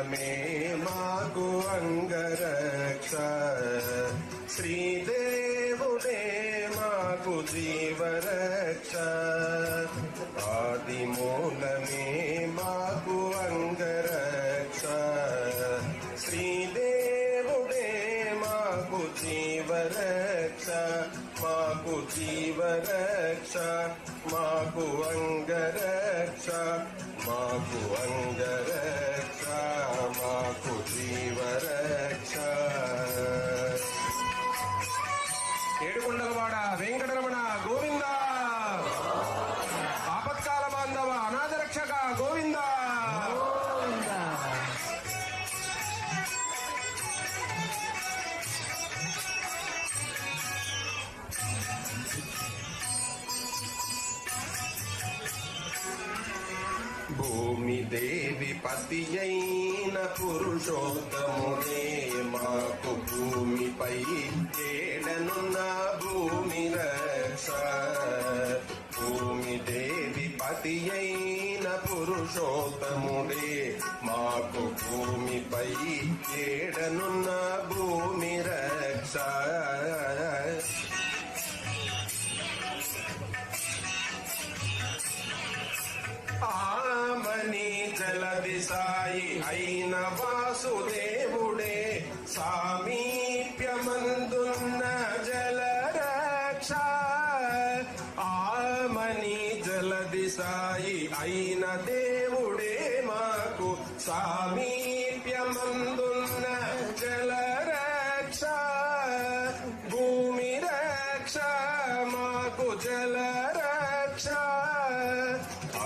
మూలమే మాకు అంగరక్ష శ్రీదేవుడే మాకు జీవరక్ష ఆది మూలమే మాకు అంగరక్ష శ్రీదేవుడే మాకు జీవరక్ష మాకు జీవరక్ష మాకు అంగరక్ష మాకు అంగరక్ష మాకు జీవరక్ష. ఏడుకొండలవాడ వెంకటరమణ గోవింద ఆపత్కాల బాంధవ అనాథ రక్షక గోవింద. భూమి దేవి పతి అయిన పురుషోత్తముడే మాకు భూమిపై ఏడనున్న భూమి రక్ష భూమి దేవి పతి అయిన పురుషోత్తముడే మాకు భూమిపై ఏడనున్న భూమి రక్ష ఆమని జలది సాయి అయిన వాసుదేవుడే సామీప్యమందున్న జలరక్ష ఆమని జలది సాయి అయిన దేవుడే మాకు సామీప్యమందున్న జలరక్ష భూమి రక్ష మాకు జలరక్ష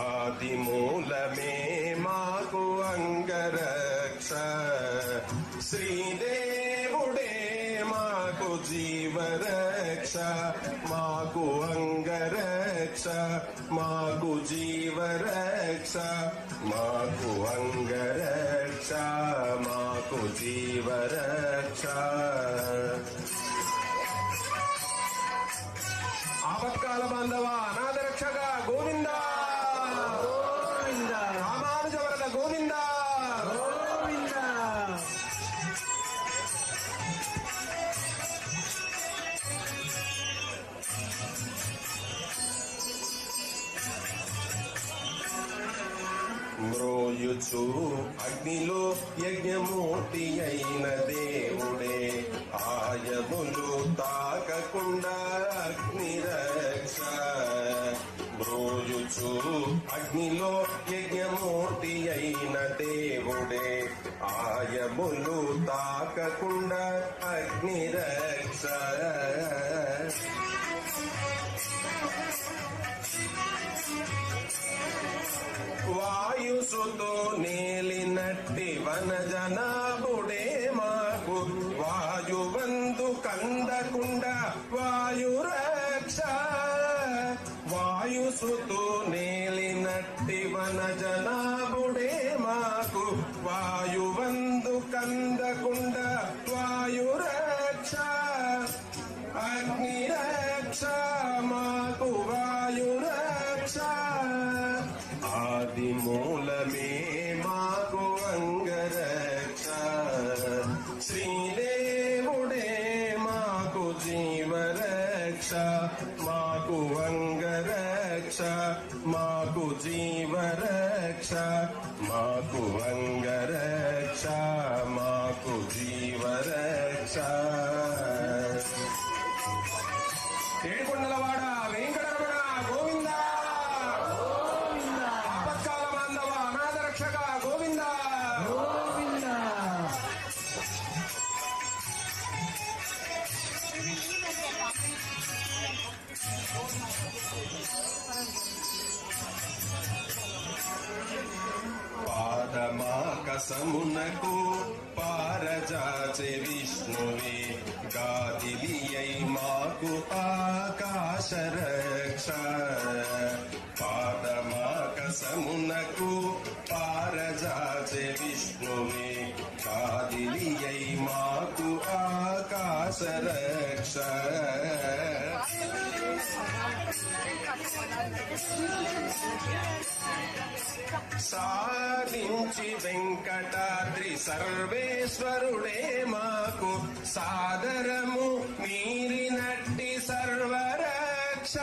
ఆది మూలమే మాకు అంగరక్ష శ్రీదేవుడే మాకు జీవరక్ష మాకు అంగరక్ష మాకు జీవరక్ష మాకు అంగరక్ష మాకు జీవరక్ష. ఆపత్కాల బాంధవ అనాథ రక్షక గోవింద గోవింద రామానుజ వరద గోవింద గోవింద. మ్రోయుచు అగ్నిలో యజ్ఞమూర్తి అయిన దేవుడే ఆయములు తాకకుండా అగ్ని రక్ష మ్రోయుచు అగ్నిలో యజ్ఞమూర్తి అయిన దేవుడే ఆయములు తాకకుండా అగ్ని రక్ష వాయుసుతో నేలినట్టి వనజనాభుడే మాకు వాయువందు కందకుండా వాయురక్ష వాయుసుతో నేలినట్టి వనజనాభుడే మాకు వాయువందు కందకుండా వాయురక్ష అగ్నిరక్ష మాకు వాయురక్ష ఆది మూలమే మాకు అంగరక్ష శ్రీదేవుడే మాకు జీవరక్ష మాకు అంగరక్ష మాకు జీవరక్ష మాకు అంగరక్ష మాకు జీవరక్ష. ఏడుకొండలవాడ వెంకటరమణ గోవింద గోవింద ఆపత్కాల బాంధవ అనాథ రక్షక గోవింద గోవింద. పాదమాకసమునకు పారజాచే విష్ణువే గాదిలియై మాకు ఆకాశ రక్ష పాదమాకసమునకు పారజాచే విష్ణువే గాదిలియై మాకు ఆకాశ రక్ష సాధించి వెంకటాద్రి సర్వేశ్వరుడే మాకు సాదరము మీరినట్టి సర్వరక్ష.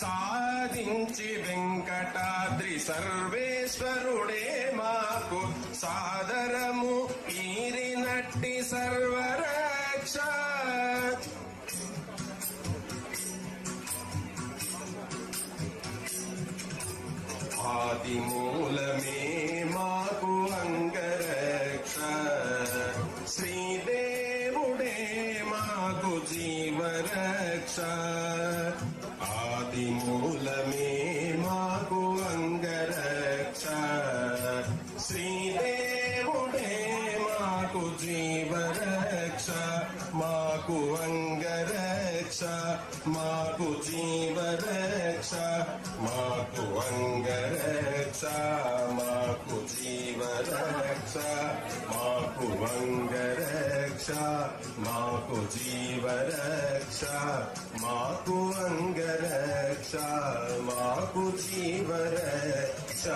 సాధించి వెంకటాద్రి సర్వేశ్వరుడే మాకు సాదరము మీరినట్టి సర్వరక్ష. ఆది మూలమే మాకు అంగరక్ష. శ్రీదేవుడే మాకు జీవరక్ష. ఆది మూలమే మాకు అంగరక్ష. శ్రీదేవుడే మాకు జీవరక్ష. మాకు అంగరక్ష. మాకు జీవరక్ష. మాకు అంగరక్ష. మాకు జీవరక్ష. మాకు అంగరక్ష. మాకు జీవరక్ష. మాకు అంగరక్ష. మాకు జీవరక్ష.